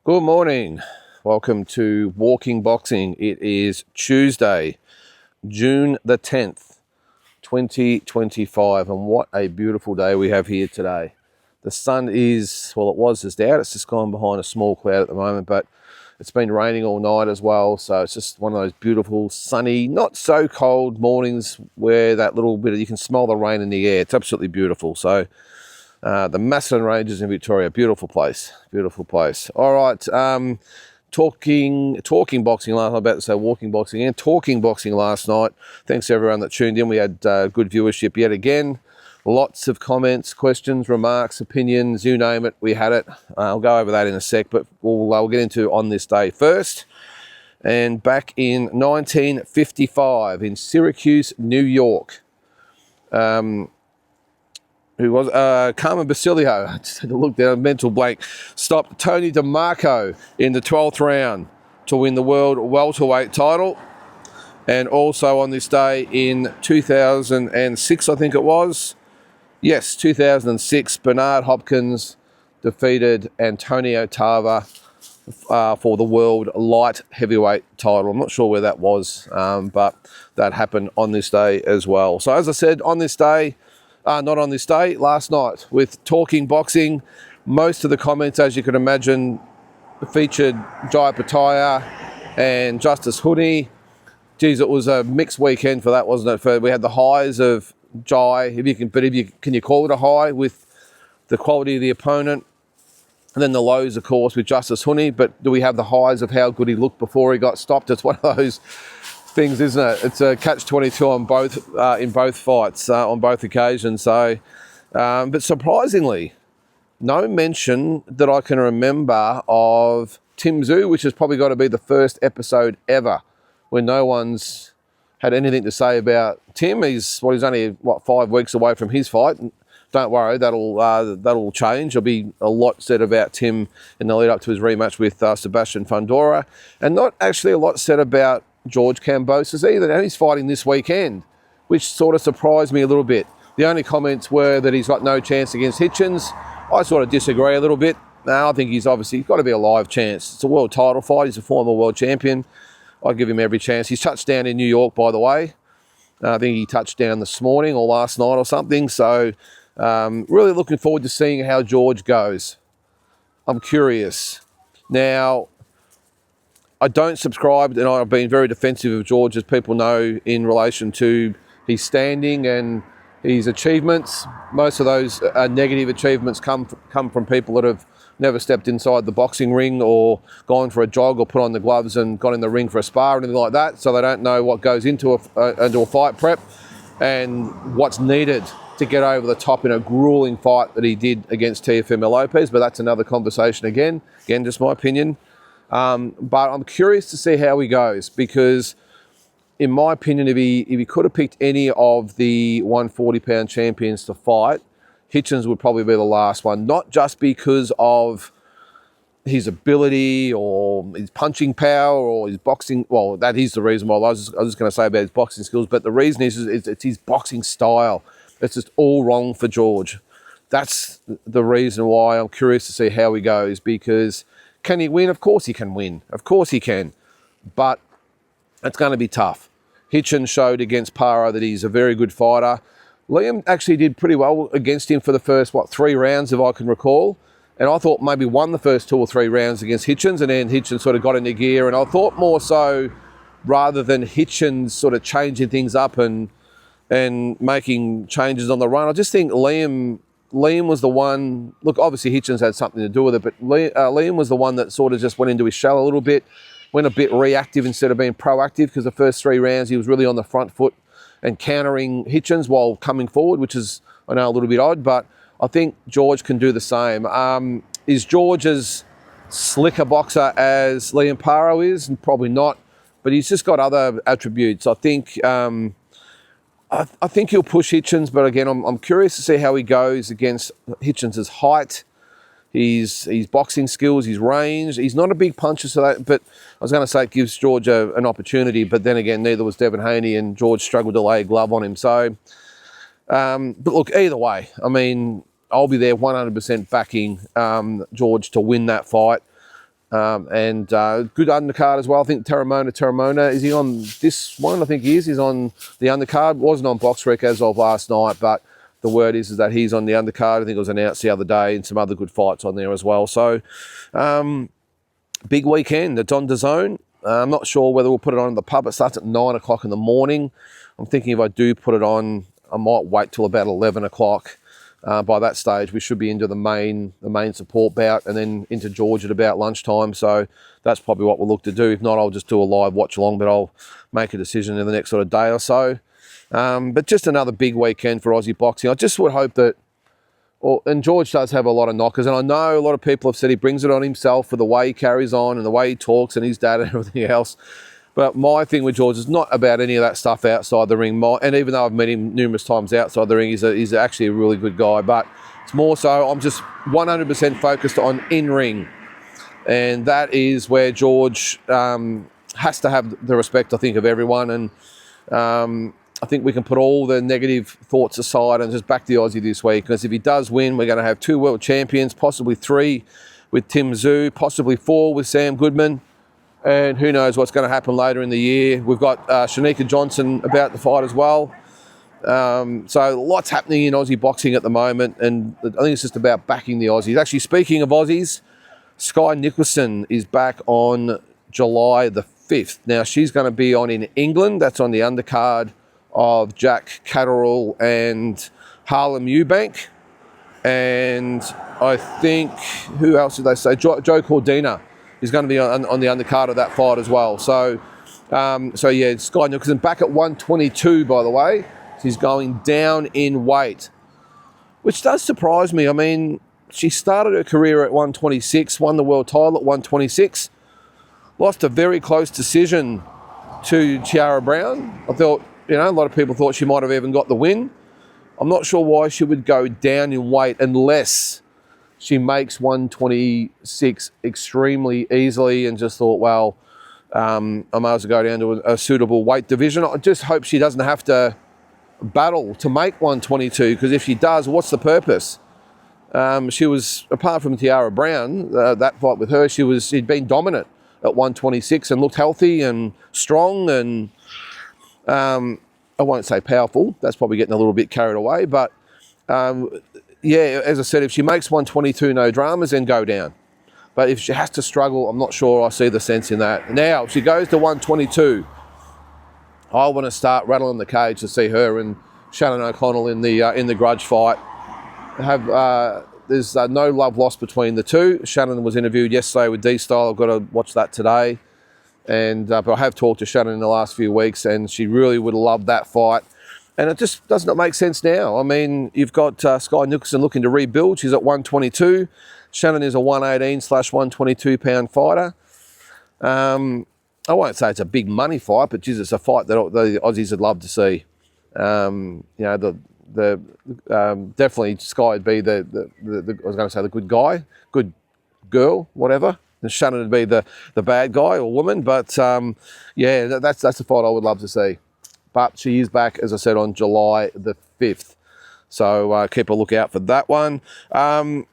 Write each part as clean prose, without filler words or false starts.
Good morning. Welcome to Walking Boxing. It is Tuesday, June the 10th, 2025, and what a beautiful day we have here today. The sun is, well, it was just out. It's just gone behind a small cloud at the moment, but it's been raining all night as well, so it's just one of those beautiful, sunny, not so cold mornings where that little bit of, you can smell the rain in the air. It's absolutely beautiful. So the Macedon Ranges in Victoria, beautiful place. All right, talking boxing last night. I'm about to say walking boxing and talking boxing last night. Thanks to everyone that tuned in. We had good viewership yet again. Lots of comments, questions, remarks, opinions, you name it. We had it. I'll go over that in a sec, but we'll get into on this day first. And back in 1955 in Syracuse, New York. Who was Carmen Basilio? I just had to look down, mental blank. Stopped Tony DeMarco in the 12th round to win the world welterweight title. And also on this day in 2006, I think it was. Yes, 2006, Bernard Hopkins defeated Antonio Tarver for the world light heavyweight title. I'm not sure where that was, but that happened on this day as well. So as I said, on this day, not on this day, last night with Talking Boxing, most of the comments, as you can imagine, featured Jai Pataya and Justice Hoodie. Geez, it was a mixed weekend for that, wasn't it? We had the highs of Jai, can you call it a high with the quality of the opponent? And then the lows, of course, with Justice Hoodie. But do we have the highs of how good he looked before he got stopped? It's one of those things, isn't it? It's a catch-22 on both in both fights on both occasions. So, but surprisingly, no mention that I can remember of Tim Tszyu, which has probably got to be the first episode ever when no one's had anything to say about Tim. He's only 5 weeks away from his fight. Don't worry, that'll change. There'll be a lot said about Tim in the lead up to his rematch with Sebastian Fundora, and not actually a lot said about George Kambosos either. Now he's fighting this weekend, which sort of surprised me a little bit. The only comments were that he's got no chance against Hitchens. I sort of disagree a little bit. Now I think he's got to be a live chance. It's a world title fight. He's a former world champion. I give him every chance. He's touched down in New York, by the way. I think he touched down this morning or last night or something. So really looking forward to seeing how George goes. I'm curious. Now, I don't subscribe, and I've been very defensive of George, as people know, in relation to his standing and his achievements. Most of those negative achievements come from people that have never stepped inside the boxing ring or gone for a jog or put on the gloves and got in the ring for a spar or anything like that, so they don't know what goes into a fight prep and what's needed to get over the top in a grueling fight that he did against Teofimo Lopez. But that's another conversation again, just my opinion. But I'm curious to see how he goes, because in my opinion, if he could have picked any of the 140-pound champions to fight, Hitchens would probably be the last one, not just because of his ability or his punching power or his boxing. Well, that is the reason why. I was just going to say about his boxing skills, but the reason is it's his boxing style. It's just all wrong for George. That's the reason why I'm curious to see how he goes, because can he win? Of course he can win. Of course he can. But it's going to be tough. Hitchens showed against Para that he's a very good fighter. Liam actually did pretty well against him for the first, 3 rounds, if I can recall. And I thought maybe won the first 2 or 3 rounds against Hitchens, and then Hitchens sort of got into gear. And I thought more so, rather than Hitchens sort of changing things up and making changes on the run, I just think Liam was the one. Look, obviously Hitchens had something to do with it, but Liam was the one that sort of just went into his shell a little bit, went a bit reactive instead of being proactive, because the first 3 rounds he was really on the front foot and countering Hitchens while coming forward, which is, I know, a little bit odd, but I think George can do the same. Is George as slick a boxer as Liam Paro is? Probably not, but he's just got other attributes. I think I think he'll push Hitchens, but again, I'm curious to see how he goes against Hitchens' height, his boxing skills, his range. He's not a big puncher, so that, but I was going to say it gives George an opportunity, but then again, neither was Devin Haney, and George struggled to lay a glove on him. So, but look, either way, I mean, I'll be there 100% backing George to win that fight. And good undercard as well. I think Terramona, is he on this one? I think he is. He's on the undercard. Wasn't on Box Rec as of last night, but the word is that he's on the undercard. I think it was announced the other day, and some other good fights on there as well. So, big weekend. It's on DAZN. I'm not sure whether we'll put it on in the pub. It starts at 9 o'clock in the morning. I'm thinking if I do put it on, I might wait till about 11 o'clock. By that stage, we should be into the main support bout, and then into George at about lunchtime. So that's probably what we'll look to do. If not, I'll just do a live watch along, but I'll make a decision in the next sort of day or so. But just another big weekend for Aussie boxing. I just would hope that, and George does have a lot of knockers, and I know a lot of people have said he brings it on himself for the way he carries on and the way he talks and his dad and everything else. But my thing with George is not about any of that stuff outside the ring. And even though I've met him numerous times outside the ring, he's actually a really good guy. But it's more so I'm just 100% focused on in-ring. And that is where George has to have the respect, I think, of everyone. And I think we can put all the negative thoughts aside and just back the Aussie this week. Because if he does win, we're going to have 2 world champions, possibly 3 with Tim Tszyu, possibly 4 with Sam Goodman. And who knows what's going to happen later in the year. We've got Shanika Johnson about to fight as well. So lots happening in Aussie boxing at the moment. And I think it's just about backing the Aussies. Actually, speaking of Aussies, Sky Nicholson is back on July the 5th. Now, she's going to be on in England. That's on the undercard of Jack Catterall and Harlem Eubank. And I think, who else did they say? Joe Cordina is going to be on the undercard of that fight as well. So yeah, Sky Nicholson back at 122, by the way. She's going down in weight, which does surprise me. I mean, she started her career at 126, won the world title at 126, lost a very close decision to Tiara Brown. I thought, a lot of people thought she might have even got the win. I'm not sure why she would go down in weight unless she makes 126 extremely easily, and just thought, well, I might as well go down to a suitable weight division. I just hope she doesn't have to battle to make 122, because if she does, what's the purpose? She was, apart from Tiara Brown, that fight with her, she'd been dominant at 126 and looked healthy and strong and, I won't say powerful. That's probably getting a little bit carried away, but yeah, as I said, if she makes 122, no dramas, then go down. But if she has to struggle, I'm not sure I see the sense in that. Now, if she goes to 122, I want to start rattling the cage to see her and Shannon O'Connell in the grudge fight. There's no love lost between the two. Shannon was interviewed yesterday with D-Style. I've got to watch that today. But I have talked to Shannon in the last few weeks, and she really would love that fight. And it just does not make sense now. I mean, you've got Sky Nicholson looking to rebuild. She's at 122. Shannon is a 118/122 pound fighter. I won't say it's a big money fight, but geez, it's a fight that the Aussies would love to see. Definitely Sky would be I was going to say the good guy, good girl, whatever. And Shannon would be the bad guy or woman. But yeah, that's the fight I would love to see. But she is back, as I said, on July the 5th. So keep a lookout for that one. The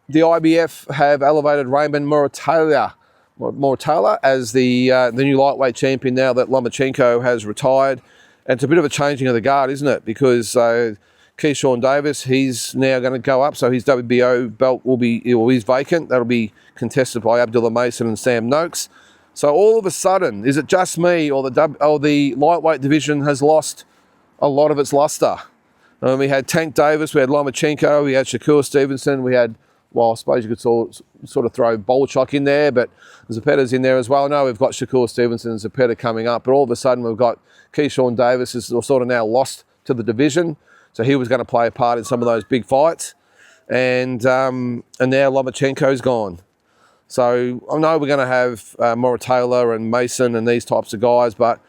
IBF have elevated Raymond Muratalla as the new lightweight champion now that Lomachenko has retired. And it's a bit of a changing of the guard, isn't it? Because Keyshawn Davis, he's now going to go up, so his WBO belt is vacant. That'll be contested by Abdullah Mason and Sam Noakes. So all of a sudden, is it just me, or the lightweight division has lost a lot of its luster? We had Tank Davis, we had Lomachenko, we had Shakur Stevenson, we had, well, I suppose you could sort of throw Bolchak in there, but Zepeda's in there as well. No, we've got Shakur Stevenson and Zepeda coming up, but all of a sudden we've got Keyshawn Davis is sort of now lost to the division, so he was going to play a part in some of those big fights, and now Lomachenko's gone. So I know we're going to have Muratalla and Mason and these types of guys, but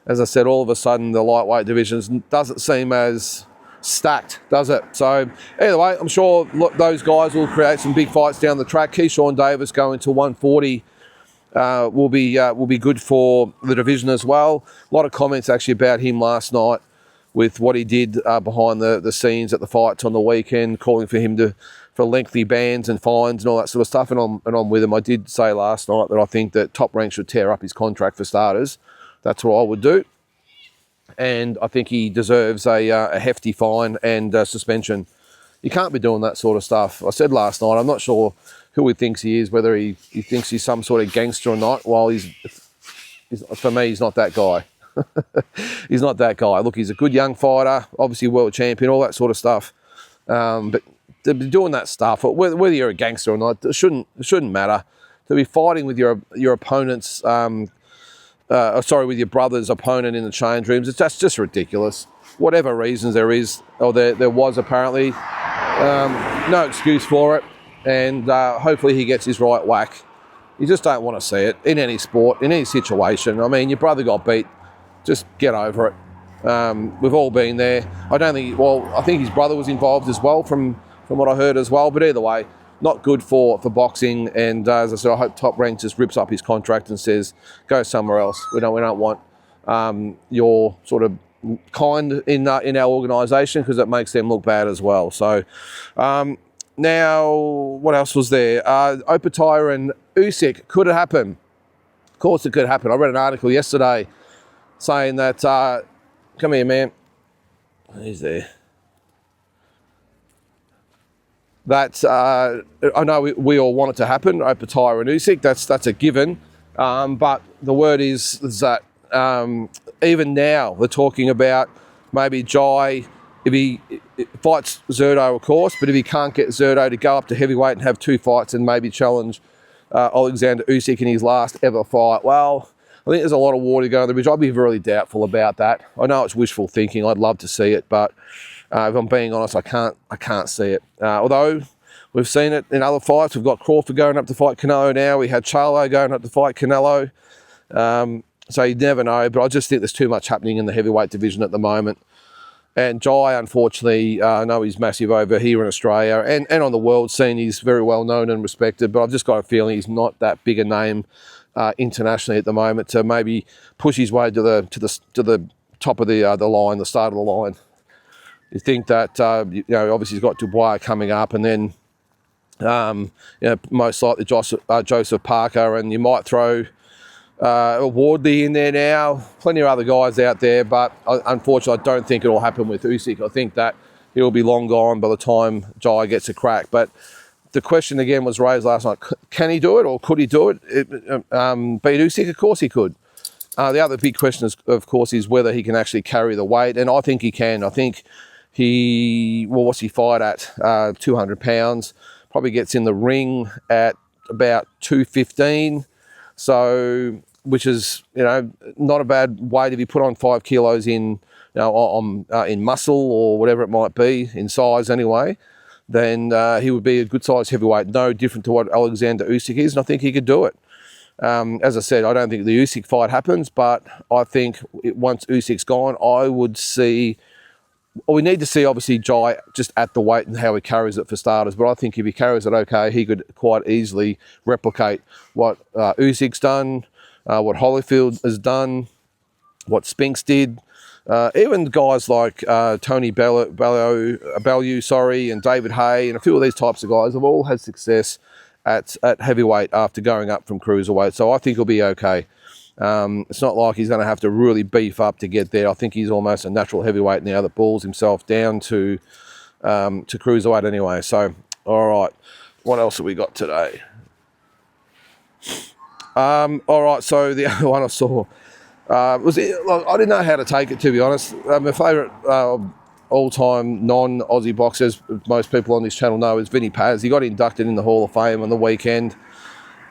as I said, all of a sudden the lightweight division doesn't seem as stacked, does it? So either way, I'm sure those guys will create some big fights down the track. Keyshawn Davis going to 140 will be good for the division as well. A lot of comments actually about him last night with what he did behind the scenes at the fights on the weekend, calling for him for lengthy bans and fines and all that sort of stuff, and I'm with him. I did say last night that I think that Top Rank should tear up his contract for starters. That's what I would do. And I think he deserves a hefty fine and suspension. You can't be doing that sort of stuff. I said last night, I'm not sure who he thinks he is, whether he thinks he's some sort of gangster or not. While he's for me, he's not that guy. He's not that guy. Look, he's a good young fighter, obviously world champion, all that sort of stuff. But to be doing that stuff, whether you're a gangster or not, it shouldn't matter. To be fighting with your opponent's, with your brother's opponent in the change rooms, that's just ridiculous. Whatever reasons there is, or there was apparently, no excuse for it. And hopefully he gets his right whack. You just don't want to see it in any sport, in any situation. I mean, your brother got beat. Just get over it. We've all been there. I think his brother was involved as well from what I heard as well. But either way, not good for boxing. And as I said, I hope Top Rank just rips up his contract and says, go somewhere else. We don't want your sort of kind in our organisation, because it makes them look bad as well. So now, what else was there? Opetaia and Usyk, could it happen? Of course it could happen. I read an article yesterday saying that, come here, man. He's there. That I know we all want it to happen, Opetaia and Usyk. That's a given. But the word is that even now they're talking about maybe Jai, if he fights Zerdo, of course, but if he can't get Zerdo to go up to heavyweight and have 2 fights and maybe challenge Alexander Usyk in his last ever fight, well, I think there's a lot of water going on the bridge. I'd be really doubtful about that. I know it's wishful thinking. I'd love to see it, but if I'm being honest, I can't see it. Although we've seen it in other fights. We've got Crawford going up to fight Canelo now. We had Charlo going up to fight Canelo. So you never know, but I just think there's too much happening in the heavyweight division at the moment. And Jai, unfortunately, I know he's massive over here in Australia and on the world scene. He's very well known and respected, but I've just got a feeling he's not that big a name internationally at the moment to maybe push his way to the top of the line, the start of the line. You think that obviously he's got Dubois coming up, and then most likely Joseph Parker, and you might throw Wardley in there now. Plenty of other guys out there, but unfortunately I don't think it'll happen with Usyk. I think that he'll be long gone by the time Jai gets a crack. But the question again was raised last night, can he do it, or could he do it? Beat Usyk? Of course he could. The other big question is, of course, is whether he can actually carry the weight, and I think he can. I think what's he fight at? 200 pounds. Probably gets in the ring at about 215. So, which is, not a bad weight if you put on 5 kilos in muscle or whatever it might be, in size anyway, then he would be a good size heavyweight, no different to what Alexander Usyk is, and I think he could do it. As I said, I don't think the Usyk fight happens, but I think once Usyk's gone, we need to see obviously Jai just at the weight and how he carries it for starters. But I think if he carries it okay, he could quite easily replicate what Usyk's done, what Holyfield has done, what Spinks did. Even guys like Tony Bellew, and David Hay, and a few of these types of guys have all had success at heavyweight after going up from cruiserweight. So I think he'll be okay. It's not like he's going to have to really beef up to get there. I think he's almost a natural heavyweight now that balls himself down to cruiserweight anyway. So, all right, what else have we got today? All right, so the other one I saw I didn't know how to take it, to be honest. My favourite all-time non-Aussie boxers, most people on this channel know, is Vinny Paz. He got inducted in the Hall of Fame on the weekend.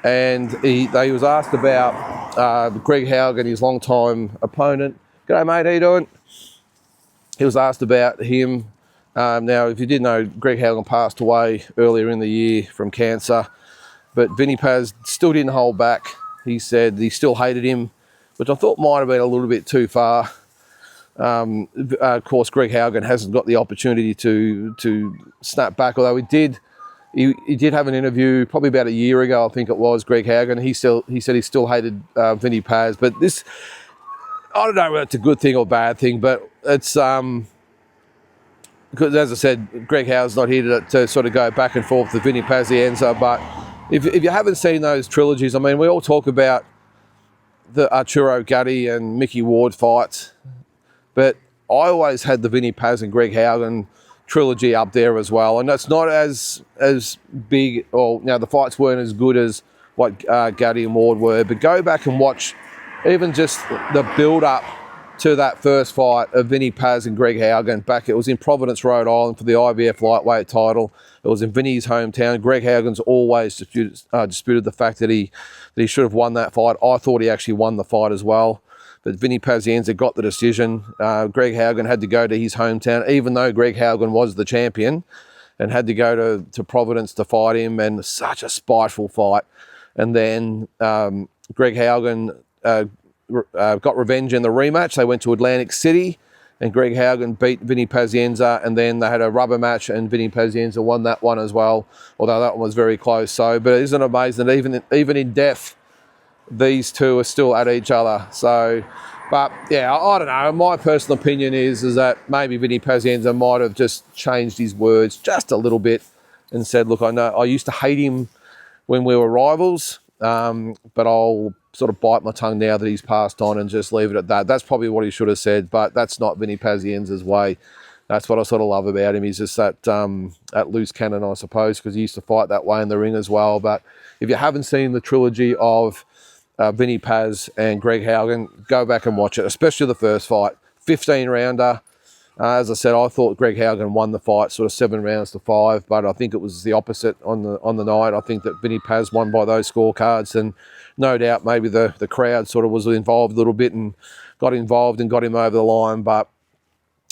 And he was asked about Greg Haugen, his long-time opponent. G'day, mate, how you doing? He was asked about him. Now, if you didn't know, Greg Haugen passed away earlier in the year from cancer. But Vinny Paz still didn't hold back. He said he still hated him, which I thought might have been a little bit too far. Of course, Greg Haugen hasn't got the opportunity to snap back, although he did have an interview probably about a year ago, I think it was, Greg Haugen. He said he still hated Vinny Paz, but this, I don't know whether it's a good thing or bad thing, but it's because as I said, Greg Howe's not here to sort of go back and forth with Vinny Pazienza, but if you haven't seen those trilogies, I mean, we all talk about the Arturo Gatti and Mickey Ward fights, but I always had the Vinny Paz and Greg Haugen trilogy up there as well, and that's not as big, or now the fights weren't as good as what Gatti and Ward were, but go back and watch even just the build-up to that first fight of Vinny Paz and Greg Haugen back. It was in Providence, Rhode Island for the IBF lightweight title. It was in Vinny's hometown. Greg Haugen's always disputed the fact that he should have won that fight. I thought he actually won the fight as well, but Vinny Pazienza got the decision. Greg Haugen had to go to his hometown, even though Greg Haugen was the champion, and had to go to Providence to fight him, and such a spiteful fight. And then Greg Haugen got revenge in the rematch. They went to Atlantic City, and Greg Haugen beat Vinny Pazienza, and then they had a rubber match, and Vinny Pazienza won that one as well, although that one was very close. So, but isn't it amazing that even in death, these two are still at each other? So, but yeah, I don't know. My personal opinion is that maybe Vinny Pazienza might have just changed his words just a little bit and said, look, I know I used to hate him when we were rivals, but I'll sort of bite my tongue now that he's passed on and just leave it at that. That's probably what he should have said, but that's not Vinny Pazienza's way. That's what I sort of love about him. He's just that loose cannon, I suppose, because he used to fight that way in the ring as well. But if you haven't seen the trilogy of Vinny Paz and Greg Haugen, go back and watch it, especially the first fight. 15-rounder. As I said, I thought Greg Haugen won the fight sort of 7 rounds to 5, but I think it was the opposite on the night. I think that Vinny Paz won by those scorecards, and no doubt maybe the crowd sort of was involved a little bit and got involved and got him over the line. But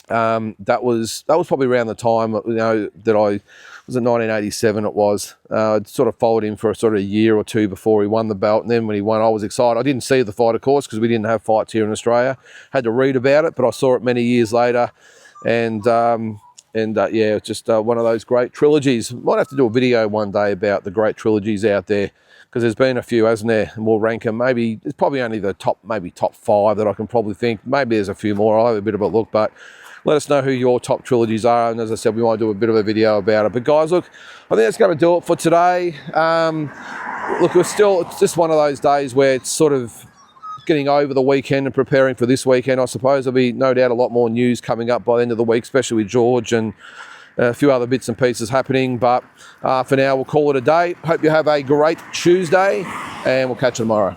that was probably around the time, that I was in 1987. It was I'd sort of followed him for a sort of a year or two before he won the belt, and then when he won, I was excited. I didn't see the fight, of course, because we didn't have fights here in Australia. Had to read about it, but I saw it many years later, and yeah, it's just one of those great trilogies. Might have to do a video one day about the great trilogies out there, because there's been a few, hasn't there? And we'll rank them. Maybe it's probably only the top 5 that I can probably think. Maybe there's a few more. I'll have a bit of a look, but let us know who your top trilogies are, and as I said, we might do a bit of a video about it. But guys, look, I think that's going to do it for today. Look, it's just one of those days where it's sort of getting over the weekend and preparing for this weekend. I suppose there'll be no doubt a lot more news coming up by the end of the week, especially with George and a few other bits and pieces happening. But for now, we'll call it a day. Hope you have a great Tuesday, and we'll catch you tomorrow.